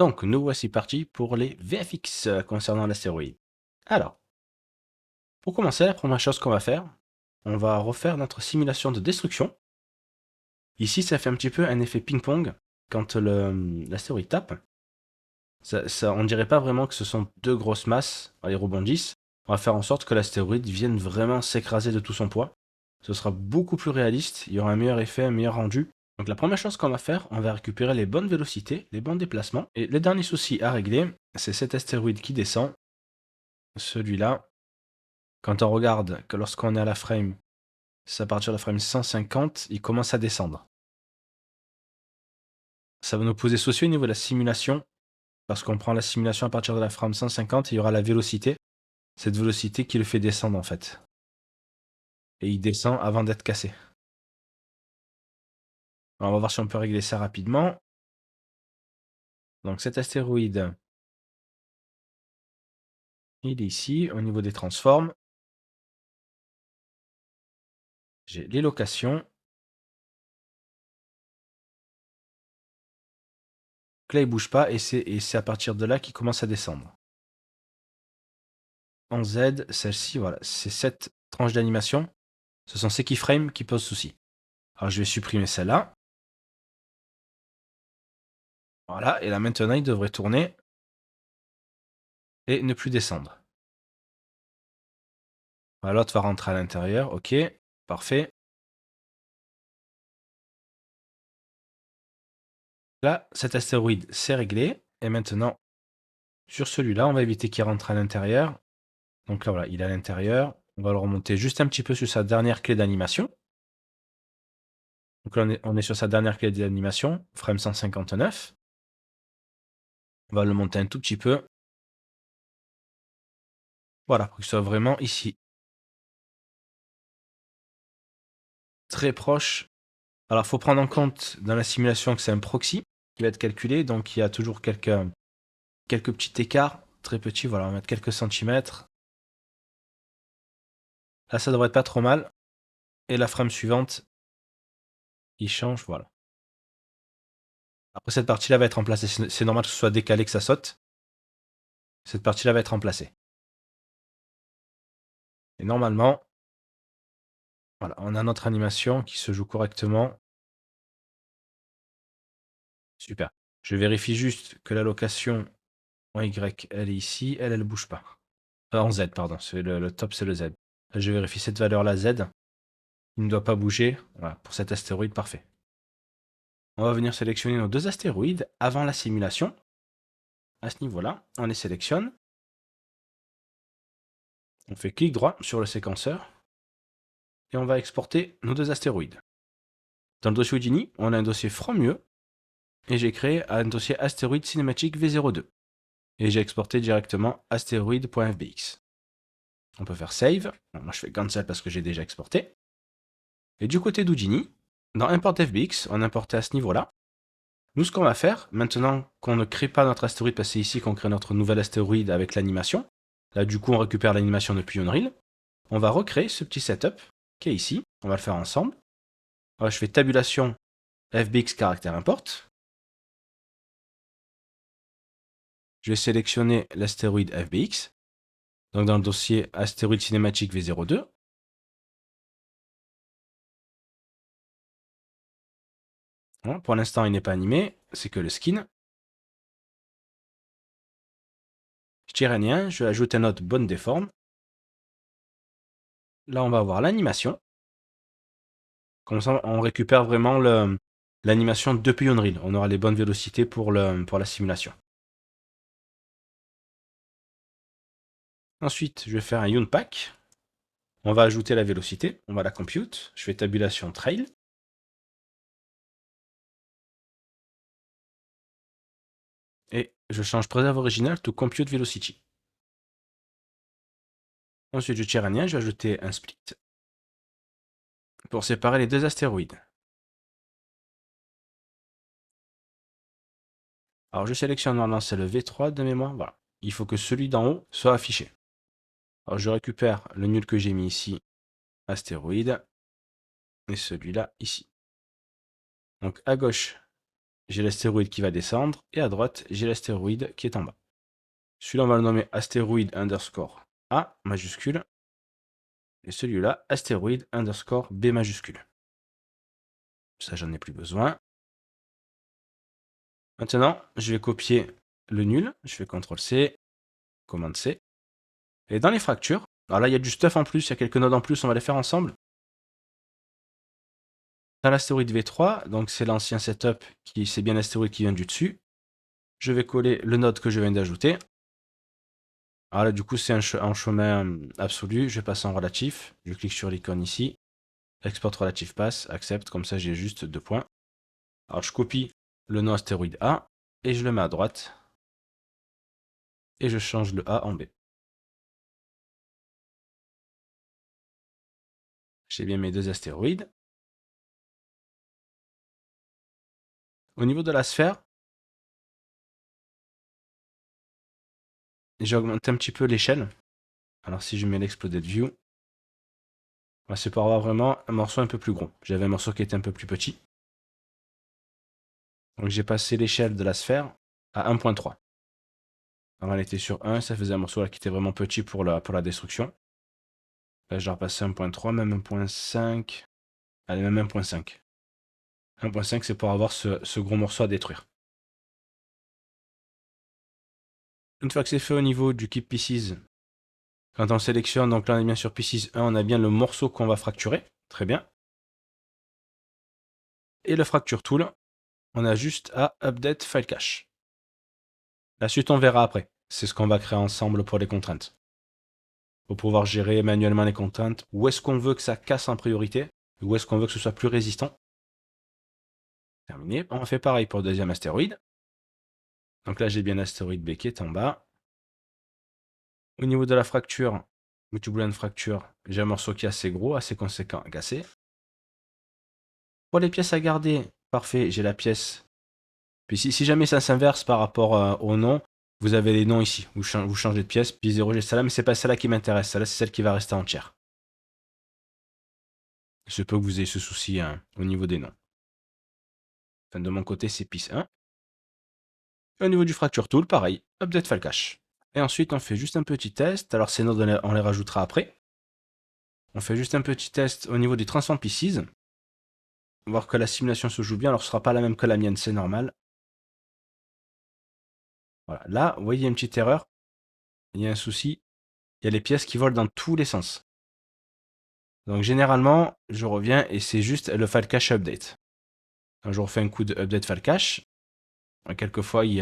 Donc, nous voici partis pour les VFX concernant l'astéroïde. Alors, pour commencer, la première chose qu'on va faire, on va refaire notre simulation de destruction. Ici, ça fait un petit peu un effet ping-pong quand l'astéroïde tape. On dirait pas vraiment que ce sont deux grosses masses, elles rebondissent. On va faire en sorte que l'astéroïde vienne vraiment s'écraser de tout son poids. Ce sera beaucoup plus réaliste, il y aura un meilleur effet, un meilleur rendu. Donc la première chose qu'on va faire, on va récupérer les bonnes vélocités, les bons déplacements. Et le dernier souci à régler, c'est cet astéroïde qui descend. Celui-là, quand on regarde que lorsqu'on est à la frame, c'est à partir de la frame 150, il commence à descendre. Ça va nous poser souci au niveau de la simulation, parce qu'on prend la simulation à partir de la frame 150 et il y aura la vélocité. Cette vélocité qui le fait descendre en fait. Et il descend avant d'être cassé. Alors, on va voir si on peut régler ça rapidement. Donc cet astéroïde, il est ici, au niveau des transforms. J'ai les locations. Donc là, il bouge pas et c'est à partir de là qu'il commence à descendre. En Z, celle-ci, voilà, c'est cette tranche d'animation. Ce sont ces keyframes qui posent souci. Alors je vais supprimer celle-là. Voilà, et là maintenant, il devrait tourner et ne plus descendre. Voilà, l'autre va rentrer à l'intérieur, ok, parfait. Là, cet astéroïde, c'est réglé. Et maintenant, sur celui-là, on va éviter qu'il rentre à l'intérieur. Donc là, voilà, il est à l'intérieur. On va le remonter juste un petit peu sur sa dernière clé d'animation. Donc là, on est sur sa dernière clé d'animation, frame 159. On va le monter un tout petit peu. Voilà, pour qu'il soit vraiment ici. Très proche. Alors, il faut prendre en compte dans la simulation que c'est un proxy qui va être calculé. Donc, il y a toujours quelques petits écarts. Très petits, voilà, on va mettre quelques centimètres. Là, ça devrait être pas trop mal. Et la frame suivante, il change, voilà. Après, cette partie-là va être remplacée. C'est normal que ce soit décalé, que ça saute. Cette partie-là va être remplacée. Et normalement, voilà, on a notre animation qui se joue correctement. Super. Je vérifie juste que la location en Y, elle est ici. Elle ne bouge pas. En Z, pardon. Le top, c'est le Z. Là, je vérifie cette valeur-là, Z. Il ne doit pas bouger. Voilà, pour cet astéroïde, parfait. On va venir sélectionner nos deux astéroïdes avant la simulation. À ce niveau-là, on les sélectionne. On fait clic droit sur le séquenceur. Et on va exporter nos deux astéroïdes. Dans le dossier Houdini, on a un dossier From UE. Et j'ai créé un dossier astéroïde cinématique V02. Et j'ai exporté directement astéroïde.fbx. On peut faire save. Moi je fais cancel parce que j'ai déjà exporté. Et du côté d'Houdini, dans import fbx, on a importé à ce niveau-là. Nous, ce qu'on va faire, maintenant qu'on ne crée pas notre astéroïde, parce que c'est ici qu'on crée notre nouvel astéroïde avec l'animation. Là, du coup, on récupère l'animation depuis Unreal. On va recréer ce petit setup qui est ici. On va le faire ensemble. Alors, je fais tabulation fbx caractère import. Je vais sélectionner l'astéroïde fbx. Donc dans le dossier astéroïde cinématique V02. Bon, pour l'instant, il n'est pas animé, c'est que le skin. Je tire un lien, je ajoute un autre bonne déforme. Là, on va avoir l'animation. Comme ça, on récupère vraiment l'animation depuis Unreal. On aura les bonnes vélocités pour la simulation. Ensuite, je vais faire un Unpack. On va ajouter la vélocité, on va la compute. Je fais tabulation trail. Et je change preserve original to compute velocity. Ensuite, je tire un lien, je vais ajouter un split pour séparer les deux astéroïdes. Alors je sélectionne maintenant, c'est le V3 de mémoire. Voilà. Il faut que celui d'en haut soit affiché. Alors je récupère le nul que j'ai mis ici, astéroïde, et celui-là ici. Donc à gauche, j'ai l'astéroïde qui va descendre, et à droite, j'ai l'astéroïde qui est en bas. Celui-là, on va le nommer astéroïde underscore A majuscule, et celui-là, astéroïde underscore B majuscule. Ça, j'en ai plus besoin. Maintenant, je vais copier le nul, je fais CTRL-C, Commande-C. Et dans les fractures, alors là, il y a du stuff en plus, il y a quelques nodes en plus, on va les faire ensemble. Dans l'astéroïde V3, donc c'est l'ancien setup, c'est bien l'astéroïde qui vient du dessus. Je vais coller le node que je viens d'ajouter. Alors là, du coup, c'est un chemin absolu. Je vais passer en relatif. Je clique sur l'icône ici. Export relatif pass, accepte, comme ça j'ai juste 2 points. Alors je copie le nom astéroïde A et je le mets à droite. Et je change le A en B. J'ai bien mes 2 astéroïdes. Au niveau de la sphère, j'ai augmenté un petit peu l'échelle. Alors si je mets l'exploded view, c'est pour avoir vraiment un morceau un peu plus gros. J'avais un morceau qui était un peu plus petit. Donc j'ai passé l'échelle de la sphère à 1.3. Alors elle était sur 1, ça faisait un morceau là qui était vraiment petit pour la destruction. Là je vais repasser 1.3, même 1.5. Allez, même 1.5. 1.5 c'est pour avoir ce gros morceau à détruire. Une fois que c'est fait au niveau du Keep Pieces, quand on sélectionne, donc là on est bien sur Pieces 1, on a bien le morceau qu'on va fracturer. Très bien. Et le Fracture Tool, on a juste à Update File Cache. La suite on verra après. C'est ce qu'on va créer ensemble pour les contraintes. Pour pouvoir gérer manuellement les contraintes. Où est-ce qu'on veut que ça casse en priorité? Où est-ce qu'on veut que ce soit plus résistant? Terminé. On fait pareil pour le deuxième astéroïde. Donc là j'ai bien l'astéroïde B qui est en bas. Au niveau de la fracture, multi-boolean fracture, j'ai un morceau qui est assez gros, assez conséquent à casser. Pour les pièces à garder, parfait, j'ai la pièce. Puis si jamais ça s'inverse par rapport au nom, vous avez les noms ici. Vous changez de pièce, puis 0, j'ai celle-là, mais c'est pas celle-là qui m'intéresse. Celle-là, c'est celle qui va rester entière. Je peux que vous ayez ce souci au niveau des noms. Enfin, de mon côté, c'est PIS 1. Et au niveau du Fracture Tool, pareil, Update File Cache. Et ensuite, on fait juste un petit test. Alors, ces nodes, on les rajoutera après. On fait juste un petit test au niveau des Transform Pieces. Voir que la simulation se joue bien. Alors, ce ne sera pas la même que la mienne, c'est normal. Voilà. Là, vous voyez, il y a une petite erreur. Il y a un souci. Il y a les pièces qui volent dans tous les sens. Donc, généralement, je reviens et c'est juste le File Cache Update. Quand je refais un coup de Update File Cache, quelquefois, il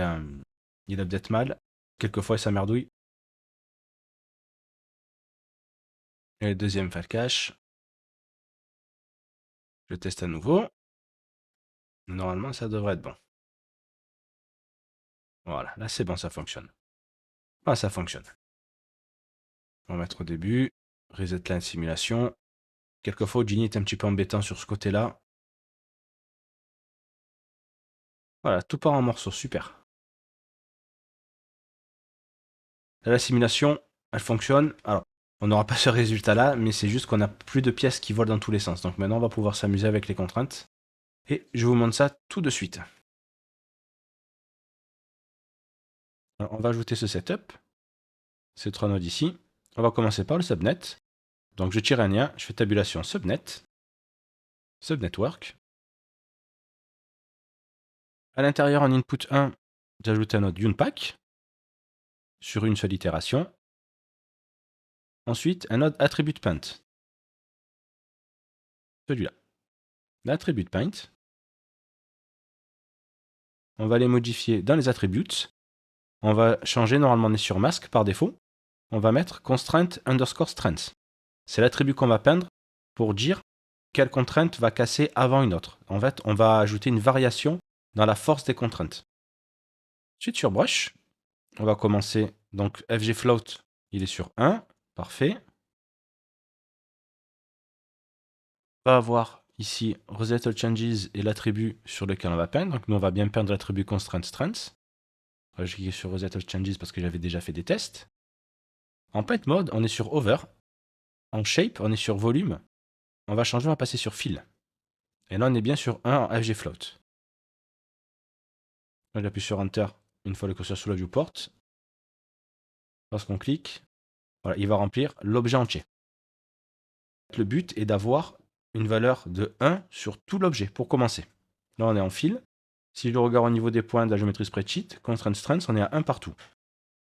update mal. Quelquefois, ça merdouille. Et le deuxième File Cache. Je teste à nouveau. Normalement, ça devrait être bon. Voilà, là c'est bon, ça fonctionne. Ah, ça fonctionne. On va mettre au début. Reset line simulation. Quelquefois, Gini est un petit peu embêtant sur ce côté-là. Voilà, tout part en morceaux, super. Là, la simulation, elle fonctionne. Alors, on n'aura pas ce résultat-là, mais c'est juste qu'on n'a plus de pièces qui volent dans tous les sens. Donc maintenant, on va pouvoir s'amuser avec les contraintes. Et je vous montre ça tout de suite. Alors, on va ajouter ce setup. Ces 3 nodes ici. On va commencer par le subnet. Donc je tire un lien, je fais tabulation subnet. Subnetwork. À l'intérieur, en input 1, j'ajoute un node unpack sur une seule itération. Ensuite, un node attribute paint. Celui-là. L'attribute paint. On va les modifier dans les attributes. On va changer, normalement on est sur mask par défaut. On va mettre constraint underscore strength. C'est l'attribut qu'on va peindre pour dire quelle contrainte va casser avant une autre. En fait, on va ajouter une variation dans la force des contraintes. Ensuite, sur brush, on va commencer. Donc, FG float, il est sur 1. Parfait. On va avoir ici Reset All Changes et l'attribut sur lequel on va peindre. Donc, nous, on va bien peindre l'attribut Constraint Strength. Je vais cliquer sur Reset All Changes parce que j'avais déjà fait des tests. En Paint Mode, on est sur Over. En Shape, on est sur Volume. On va changer, on va passer sur Fill. Et là, on est bien sur 1 en FG Float. Là, j'appuie sur Enter une fois le curseur sous la viewport. Lorsqu'on clique, voilà, il va remplir l'objet entier. Le but est d'avoir une valeur de 1 sur tout l'objet pour commencer. Là, on est en fil. Si je regarde au niveau des points de la géométrie spreadsheet, constraint strength, on est à 1 partout.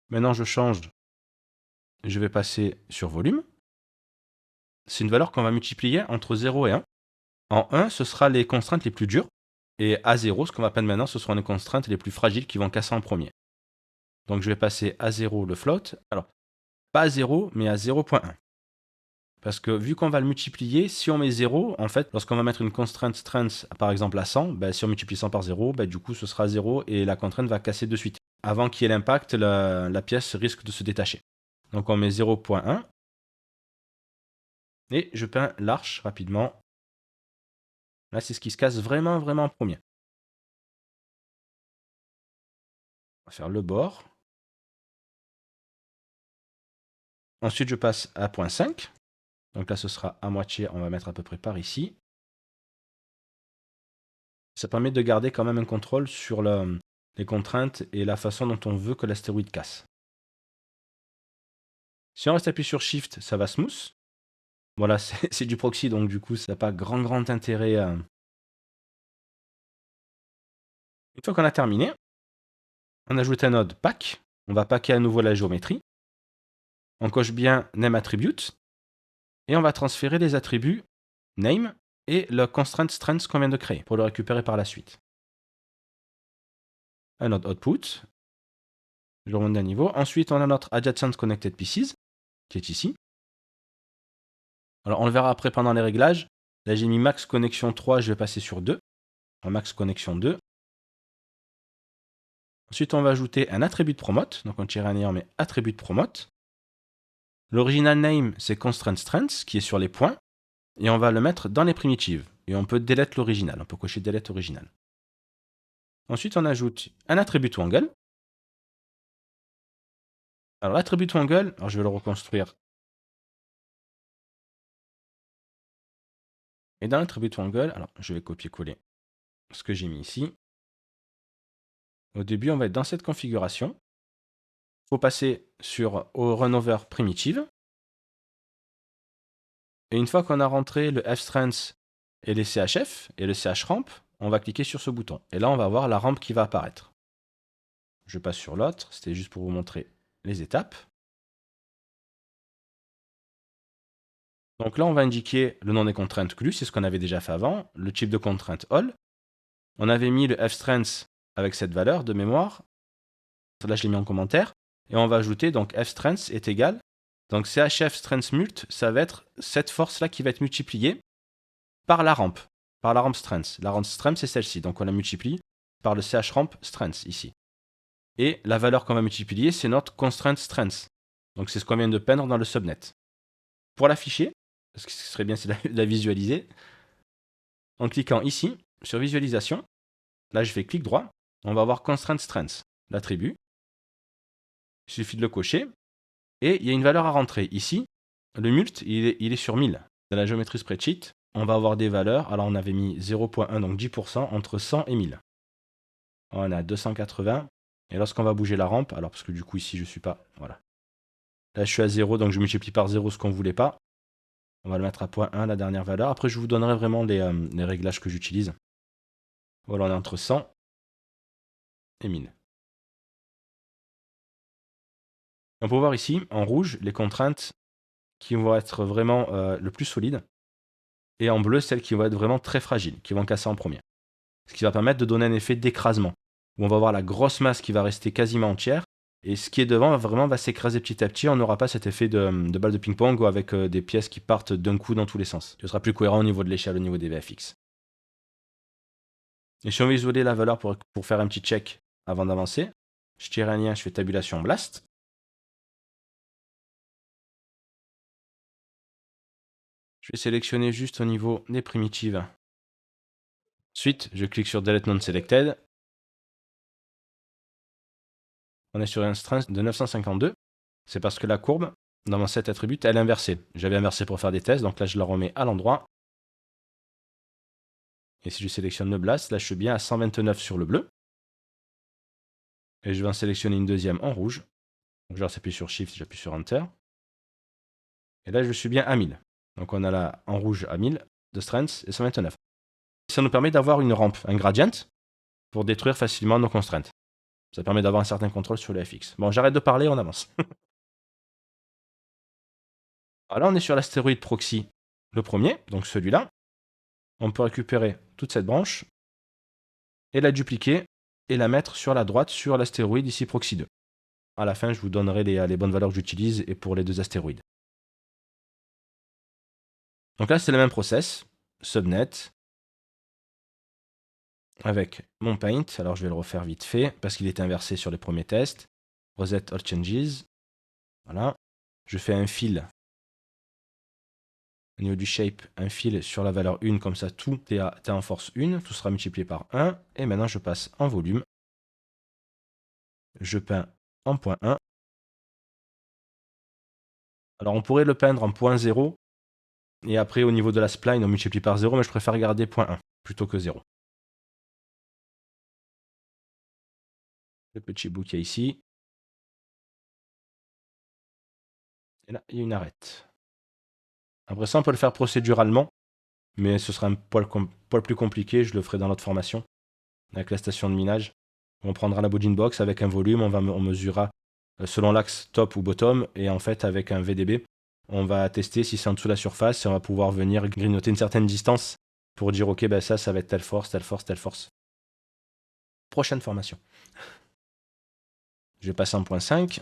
Maintenant, je change. Je vais passer sur volume. C'est une valeur qu'on va multiplier entre 0 et 1. En 1, ce sera les contraintes les plus dures. Et à 0, ce qu'on va appeler maintenant, ce seront les contraintes les plus fragiles qui vont casser en premier. Donc je vais passer à 0 le float. Alors, pas à 0, mais à 0.1. Parce que vu qu'on va le multiplier, si on met 0, en fait, lorsqu'on va mettre une constraint strength, par exemple à 100, ben, si on multiplie 100 par 0, ben, du coup ce sera 0 et la contrainte va casser de suite. Avant qu'il y ait l'impact, la pièce risque de se détacher. Donc on met 0.1. Et je peins l'arche rapidement. Là, c'est ce qui se casse vraiment, vraiment en premier. On va faire le bord. Ensuite, je passe à 0.5. Donc là, ce sera à moitié. On va mettre à peu près par ici. Ça permet de garder quand même un contrôle sur les contraintes et la façon dont on veut que l'astéroïde casse. Si on reste appuyé sur Shift, ça va smooth. Voilà, c'est du proxy, donc du coup, ça n'a pas grand intérêt. Une fois qu'on a terminé, on ajoute un node pack. On va packer à nouveau la géométrie. On coche bien Name Attribute. Et on va transférer les attributs Name et le constraint strength qu'on vient de créer pour le récupérer par la suite. Un autre output. Je remonte d'un niveau. Ensuite, on a notre Adjacent Connected Pieces, qui est ici. Alors, on le verra après pendant les réglages. Là, j'ai mis Max Connexion 3, je vais passer sur 2. En Max Connexion 2. Ensuite, on va ajouter un attribut de promote. Donc, on tire un on met attribut de promote. L'original name, c'est constraint strength, qui est sur les points. Et on va le mettre dans les primitives. Et on peut delete l'original. On peut cocher delete original. Ensuite, on ajoute un attribut to angle. Alors, l'attribut to angle, alors je vais le reconstruire. Et dans l'attribut to angle, alors je vais copier-coller ce que j'ai mis ici. Au début, on va être dans cette configuration. Il faut passer au runover primitive. Et une fois qu'on a rentré le f-strength et les CHF et le CH-ramp, on va cliquer sur ce bouton. Et là, on va voir la rampe qui va apparaître. Je passe sur l'autre, c'était juste pour vous montrer les étapes. Donc là, on va indiquer le nom des contraintes GLU, c'est ce qu'on avait déjà fait avant, le type de contrainte all. On avait mis le f-strength avec cette valeur de mémoire. Là, je l'ai mis en commentaire. Et on va ajouter, donc f-strength est égal. Donc CHF strength mult, ça va être cette force-là qui va être multipliée par la rampe strength. La rampe strength, c'est celle-ci. Donc on la multiplie par le CH ramp strength ici. Et la valeur qu'on va multiplier, c'est notre constraint strength. Donc c'est ce qu'on vient de peindre dans le subnet. Pour l'afficher, parce que ce serait bien c'est de la visualiser, en cliquant ici sur visualisation, là je fais clic droit, on va avoir constraint strength, l'attribut. Il suffit de le cocher. Et il y a une valeur à rentrer. Ici, le mult, il est sur 1000. Dans la géométrie spreadsheet, on va avoir des valeurs. Alors, on avait mis 0.1, donc 10%, entre 100 et 1000. On a 280. Et lorsqu'on va bouger la rampe, alors parce que du coup, ici, je ne suis pas... Voilà. Là, je suis à 0, donc je multiplie par 0 ce qu'on ne voulait pas. On va le mettre à 0.1, la dernière valeur. Après, je vous donnerai vraiment les réglages que j'utilise. Voilà, on est entre 100 et 1000. On peut voir ici, en rouge, les contraintes qui vont être vraiment le plus solides. Et en bleu, celles qui vont être vraiment très fragiles, qui vont casser en premier. Ce qui va permettre de donner un effet d'écrasement, où on va voir la grosse masse qui va rester quasiment entière, et ce qui est devant vraiment va s'écraser petit à petit, on n'aura pas cet effet de balle de ping-pong ou avec des pièces qui partent d'un coup dans tous les sens. Ce sera plus cohérent au niveau de l'échelle, au niveau des VFX. Et si on veut isoler la valeur pour faire un petit check avant d'avancer, je tire un lien, je fais tabulation blast. Je vais sélectionner juste au niveau des primitives. Ensuite, je clique sur Delete Non Selected. On est sur un strength de 952. C'est parce que la courbe, dans mon set attribute, elle est inversée. J'avais inversé pour faire des tests, donc là je la remets à l'endroit. Et si je sélectionne le blast, là je suis bien à 129 sur le bleu. Et je vais en sélectionner une deuxième en rouge. Donc là, j'appuie sur Shift, j'appuie sur Enter. Et là, je suis bien à 1000. Donc on a là en rouge à 1000 de strength et 129. Ça nous permet d'avoir une rampe, un gradient, pour détruire facilement nos constraints. Ça permet d'avoir un certain contrôle sur le FX. Bon, j'arrête de parler, on avance. Alors là, on est sur l'astéroïde proxy, le premier, donc celui-là. On peut récupérer toute cette branche et la dupliquer et la mettre sur la droite sur l'astéroïde ici proxy 2. À la fin, je vous donnerai les bonnes valeurs que j'utilise et pour les deux astéroïdes. Donc là, c'est le même process. Subnet avec mon paint. Alors, je vais le refaire vite fait parce qu'il était inversé sur les premiers tests. Reset all changes. Voilà. Je fais un fil. Au niveau du shape, un fil sur la valeur 1, comme ça tout est en force 1, tout sera multiplié par 1. Et maintenant, je passe en volume. Je peins en point 1. Alors, on pourrait le peindre en point 0. Et après, au niveau de la spline, on multiplie par 0, mais je préfère garder point 1 plutôt que 0. Le petit bout qu'il y a ici. Et là, il y a une arête. Après ça, on peut le faire procéduralement, mais ce sera un poil plus compliqué. Je le ferai dans notre formation, avec la station de minage. On prendra la bounding box avec un volume, on mesurera selon l'axe top ou bottom, et en fait, avec un VDB, on va tester si c'est en dessous de la surface, et on va pouvoir venir grignoter une certaine distance pour dire, ok, ben ça va être telle force, telle force, telle force. Prochaine formation. Je vais passer en point 5.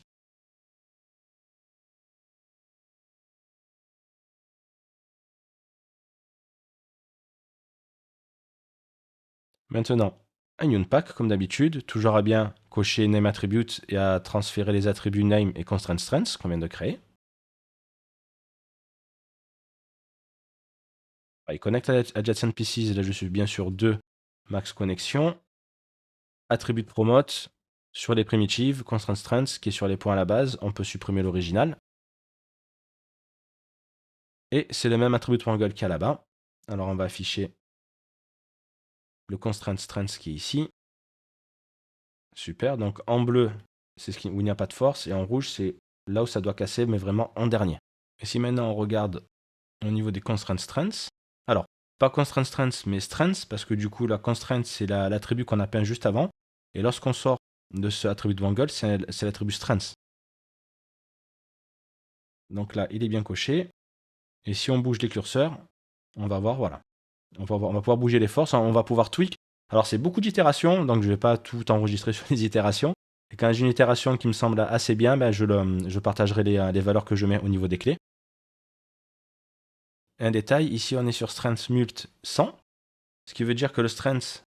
Maintenant, un Unpack, comme d'habitude, toujours à bien cocher Name Attribute et à transférer les attributs Name et Constraint Strength qu'on vient de créer. Il connecte à Adjacent Pieces, là je suis bien sur 2 max connexion. Attribut de promote, sur les primitives, Constraint Strength qui est sur les points à la base, on peut supprimer l'original. Et c'est le même attribut de angle qu'il y a là-bas. Alors on va afficher le Constraint Strength qui est ici. Super, donc en bleu, c'est ce où il n'y a pas de force, et en rouge, c'est là où ça doit casser, mais vraiment en dernier. Et si maintenant on regarde au niveau des constraint strengths, alors, pas constraint strengths, mais strengths, parce que du coup, la constraint, c'est l'attribut qu'on a peint juste avant, et lorsqu'on sort de ce attribut de Wangle, c'est l'attribut strengths. Donc là, il est bien coché, et si on bouge les curseurs, on va voir, voilà. On va pouvoir bouger les forces, on va pouvoir tweak. Alors, c'est beaucoup d'itérations, donc je ne vais pas tout enregistrer sur les itérations. Et quand j'ai une itération qui me semble assez bien, ben je partagerai les valeurs que je mets au niveau des clés. Un détail, ici on est sur strength mult 100, ce qui veut dire que le strength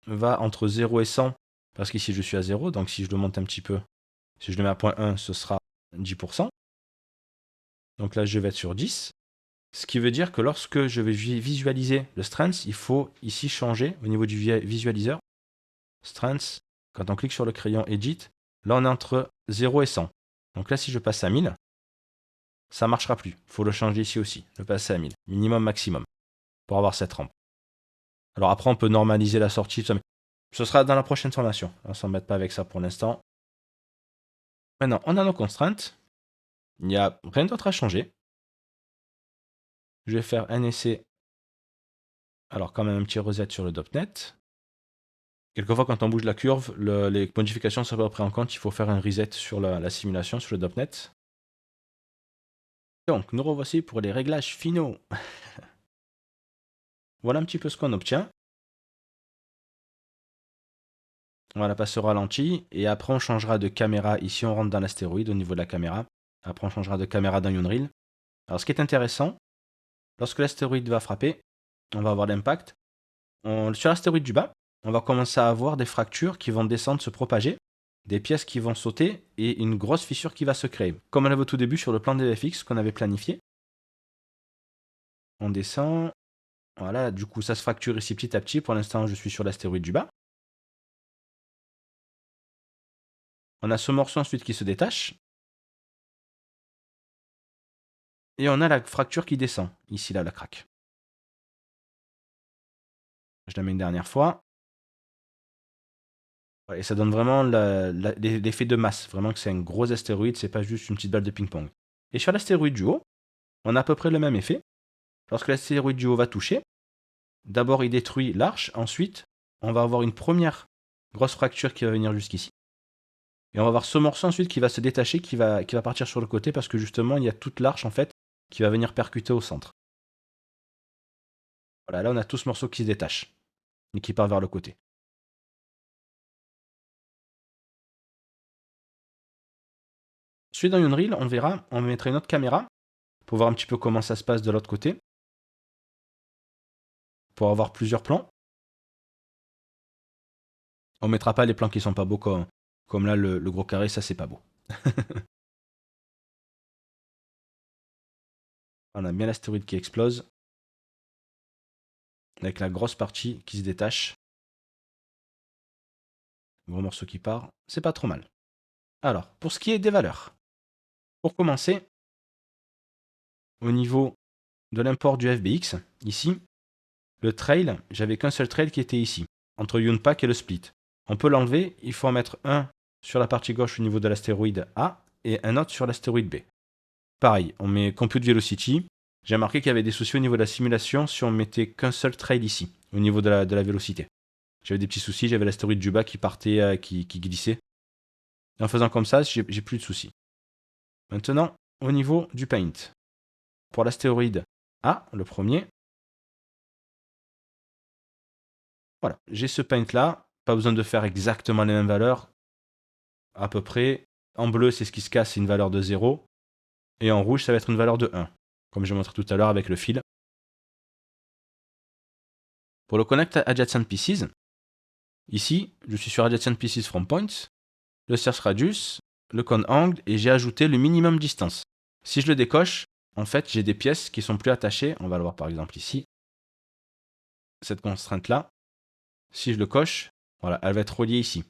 va entre 0 et 100, parce qu'ici je suis à 0, donc si je le monte un petit peu, si je le mets à 0.1, ce sera 10%. Donc là je vais être sur 10. Ce qui veut dire que lorsque je vais visualiser le strength, il faut ici changer au niveau du visualiseur. Strength, quand on clique sur le crayon Edit, là on est entre 0 et 100. Donc là si je passe à 1000, ça ne marchera plus. Il faut le changer ici aussi, le passer à 1000, minimum, maximum, pour avoir cette rampe. Alors après on peut normaliser la sortie, mais ce sera dans la prochaine formation. On ne s'embête pas avec ça pour l'instant. Maintenant, on a nos contraintes. Il n'y a rien d'autre à changer. Je vais faire un essai. Alors quand même un petit reset sur le .NET. Quelquefois quand on bouge la curve, les modifications ne sont pas prises en compte. Il faut faire un reset sur la simulation, sur le .NET. Donc nous revoici pour les réglages finaux. Voilà un petit peu ce qu'on obtient. On va la passer au ralenti. Et après on changera de caméra. Ici on rentre dans l'astéroïde au niveau de la caméra. Après on changera de caméra dans Unreal. Alors ce qui est intéressant, lorsque l'astéroïde va frapper, on va avoir l'impact. Sur l'astéroïde du bas, on va commencer à avoir des fractures qui vont descendre, se propager, des pièces qui vont sauter et une grosse fissure qui va se créer. Comme on avait au tout début sur le plan des VFX qu'on avait planifié. On descend. Voilà, du coup ça se fracture ici petit à petit. Pour l'instant, je suis sur l'astéroïde du bas. On a ce morceau ensuite qui se détache. Et on a la fracture qui descend. Ici, là, la craque. Je la mets une dernière fois. Et ça donne vraiment l'effet de masse. Vraiment que c'est un gros astéroïde, c'est pas juste une petite balle de ping-pong. Et sur l'astéroïde du haut, on a à peu près le même effet. Lorsque l'astéroïde du haut va toucher, d'abord il détruit l'arche, ensuite on va avoir une première grosse fracture qui va venir jusqu'ici. Et on va avoir ce morceau ensuite qui va se détacher, qui va partir sur le côté parce que justement il y a toute l'arche en fait qui va venir percuter au centre. Voilà, là on a tout ce morceau qui se détache et qui part vers le côté. Ensuite dans Unreal, on verra, on mettra une autre caméra pour voir un petit peu comment ça se passe de l'autre côté, pour avoir plusieurs plans. On mettra pas les plans qui sont pas beaux comme là le gros carré, ça c'est pas beau. On a bien l'astéroïde qui explose, avec la grosse partie qui se détache. Gros morceau qui part, c'est pas trop mal. Alors, pour ce qui est des valeurs, pour commencer, au niveau de l'import du FBX, ici, le trail, j'avais qu'un seul trail qui était ici, entre Unpack et le split. On peut l'enlever, il faut en mettre un sur la partie gauche au niveau de l'astéroïde A et un autre sur l'astéroïde B. Pareil, on met Compute Velocity. J'ai remarqué qu'il y avait des soucis au niveau de la simulation si on mettait qu'un seul trail ici, au niveau de la vélocité. J'avais des petits soucis, j'avais l'astéroïde du bas qui partait, qui glissait. Et en faisant comme ça, j'ai plus de soucis. Maintenant, au niveau du paint. Pour l'astéroïde A, le premier, voilà, j'ai ce paint là, pas besoin de faire exactement les mêmes valeurs, à peu près. En bleu, c'est ce qui se casse, c'est une valeur de 0. Et en rouge, ça va être une valeur de 1, comme je montré tout à l'heure avec le fil. Pour le Connect Adjacent Pieces, ici, je suis sur Adjacent Pieces from Points, le Search Radius, le Con Angle, et j'ai ajouté le minimum distance. Si je le décoche, en fait, j'ai des pièces qui sont plus attachées. On va le voir par exemple ici. Cette constrainte-là, si je le coche, voilà, elle va être reliée ici.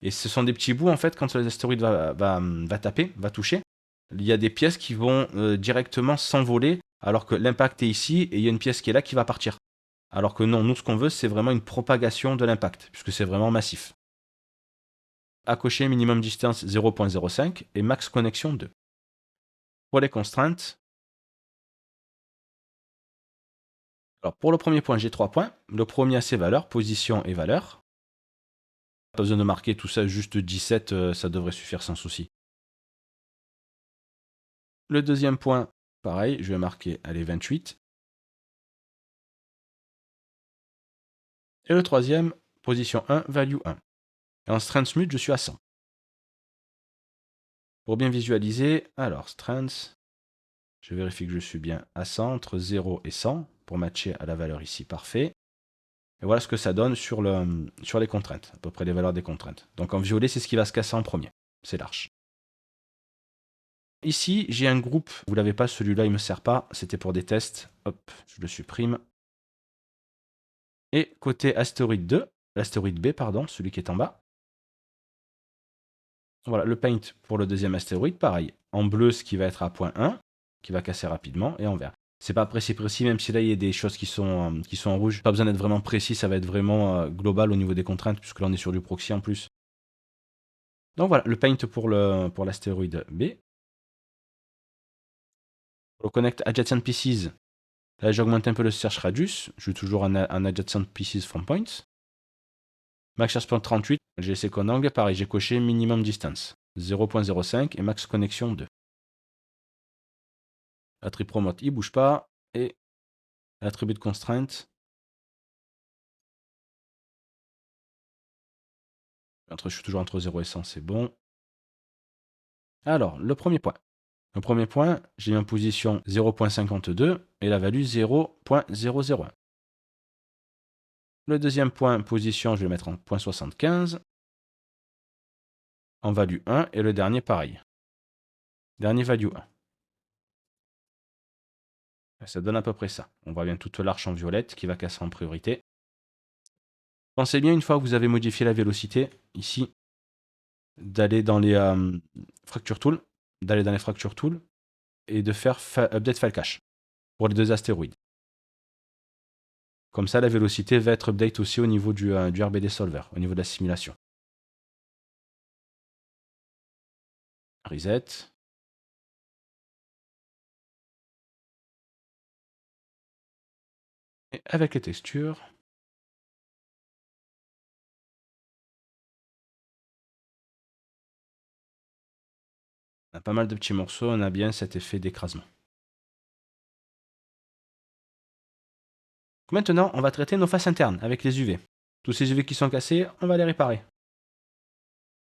Et ce sont des petits bouts, en fait, quand l'astéroïde va taper, va toucher, il y a des pièces qui vont directement s'envoler, alors que l'impact est ici, et il y a une pièce qui est là qui va partir. Alors que non, nous, ce qu'on veut, c'est vraiment une propagation de l'impact, puisque c'est vraiment massif. À cocher, minimum distance 0.05 et max connexion 2. Pour les constraintes, alors pour le premier point, j'ai 3 points. Le premier a ses valeurs, position et valeur. Pas besoin de marquer tout ça, juste 17, ça devrait suffire sans souci. Le deuxième point, pareil, je vais marquer, allez, 28. Et le troisième, position 1, value 1. Et en strength smooth, je suis à 100. Pour bien visualiser, alors strength, je vérifie que je suis bien à 100, entre 0 et 100, pour matcher à la valeur ici, parfait. Et voilà ce que ça donne sur les contraintes, à peu près les valeurs des contraintes. Donc en violet, c'est ce qui va se casser en premier, c'est l'arche. Ici, j'ai un groupe, vous l'avez pas, celui-là il me sert pas, c'était pour des tests, hop, je le supprime. Et côté astéroïde 2, l'astéroïde B, pardon, celui qui est en bas. Voilà, le paint pour le deuxième astéroïde, pareil. En bleu, ce qui va être à point 1, qui va casser rapidement, et en vert. C'est pas précis, même si là il y a des choses qui sont en rouge. Pas besoin d'être vraiment précis, ça va être vraiment global au niveau des contraintes, puisque là on est sur du proxy en plus. Donc voilà, le paint pour l'astéroïde B. Pour le Connect Adjacent Pieces, là j'augmente un peu le Search Radius, je suis toujours en Adjacent Pieces from Points. Max Search Point 38, j'ai laissé Con Angle, pareil, j'ai coché Minimum Distance, 0.05 et Max Connexion 2. L'attribut Promote, il bouge pas, et l'attribut de Constraint, je suis toujours entre 0 et 100, c'est bon. Alors, le premier point. Le premier point, j'ai mis en position 0.52 et la value 0.001. Le deuxième point, position, je vais le mettre en 0.75, en value 1, et le dernier, pareil. Dernier value 1. Ça donne à peu près ça. On voit bien toute l'arche en violette qui va casser en priorité. Pensez bien, une fois que vous avez modifié la vélocité, ici, d'aller dans les Fracture Tools, et de faire Update File Cache pour les deux astéroïdes. Comme ça, la vélocité va être update aussi au niveau du RBD Solver, au niveau de la simulation. Reset. Et avec les textures, on a pas mal de petits morceaux, on a bien cet effet d'écrasement. Maintenant, on va traiter nos faces internes avec les UV. Tous ces UV qui sont cassés, on va les réparer.